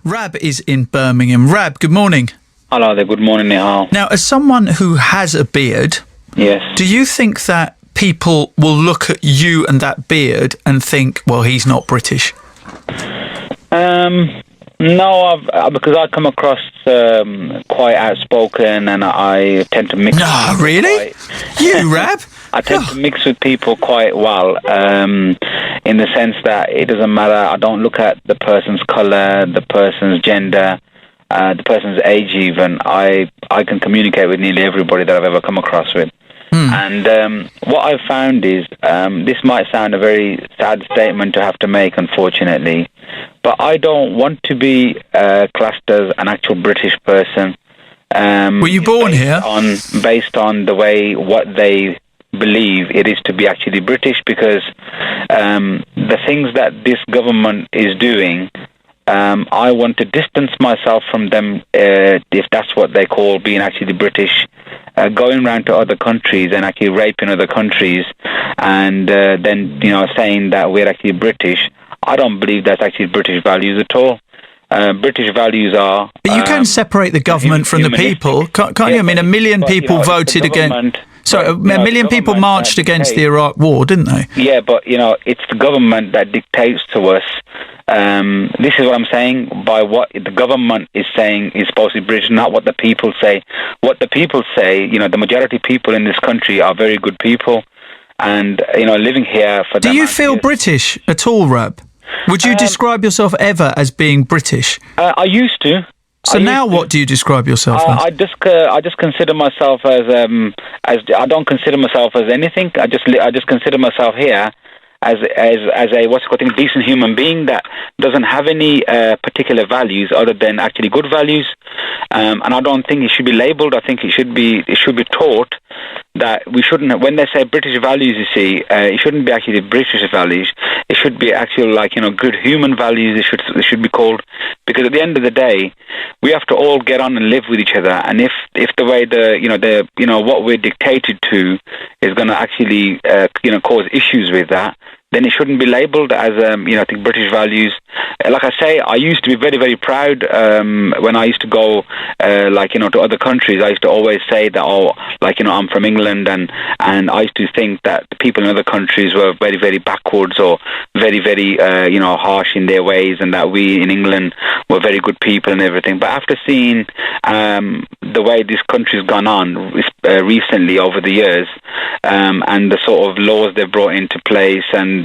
Rab is in Birmingham. Rab, good morning. Hello there, good morning, Nihal. Now, as someone who has a beard, Yes. do you think that people will look at you and that beard and think, well, he's not British? No, because I come across quite outspoken and I tend to mix. No, really? You, Rab? I tend to mix with people quite well, in the sense that it doesn't matter. I don't look at the person's colour, the person's gender, the person's age even. I can communicate with nearly everybody that I've ever come across with. And what I've found is, this might sound a very sad statement to have to make, unfortunately, but I don't want to be classed as an actual British person. Were you born here? Based on the way what they believe it is to be actually British, because the things that this government is doing, I want to distance myself from them, if that's what they call being actually British, going around to other countries and actually raping other countries, and then saying that we're actually British. I don't believe that's actually British values at all. British values are... But you can separate the government from the people, can't you? I mean, 1 million people voted against... So, 1 million people marched against the Iraq war, didn't they? Yeah, but, it's the government that dictates to us. This is what I'm saying, by what the government is saying is supposed to be British, not what the people say. What the people say, the majority of people in this country are very good people. And, living here for them... Do you feel British at all, Rab? Would you describe yourself ever as being British? I used to. So now what do you describe yourself as? I just consider myself as I don't consider myself as anything. I just consider myself here as a what's it called, decent human being that doesn't have any particular values other than actually good values. And I don't think it should be labelled. I think it should be taught that we shouldn't, when they say British values, you see, it shouldn't be actually British values. It should be actual, good human values. It should be called, because at the end of the day, we have to all get on and live with each other. And if the way what we're dictated to is going to actually cause issues with that, then it shouldn't be labelled as I think British values. Like I say, I used to be very, very proud when I used to go to other countries. I used to always say that I'm from England, and I used to think that the people in other countries were very, very backwards or very, very harsh in their ways, and that we in England were very good people and everything. But after seeing the way this country's gone on recently over the years, and the sort of laws they've brought into place, and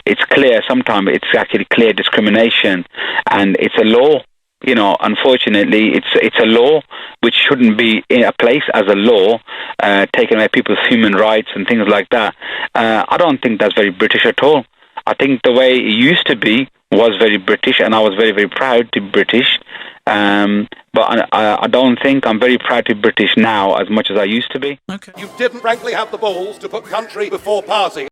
it's clear, sometimes it's actually clear discrimination, and it's a law. Unfortunately, it's a law which shouldn't be in a place as a law, taking away people's human rights and things like that. I don't think that's very British at all. I think the way it used to be was very British, and I was very, very proud to be British. But I don't think I'm very proud to be British now as much as I used to be. Okay. You didn't frankly have the balls to put country before party.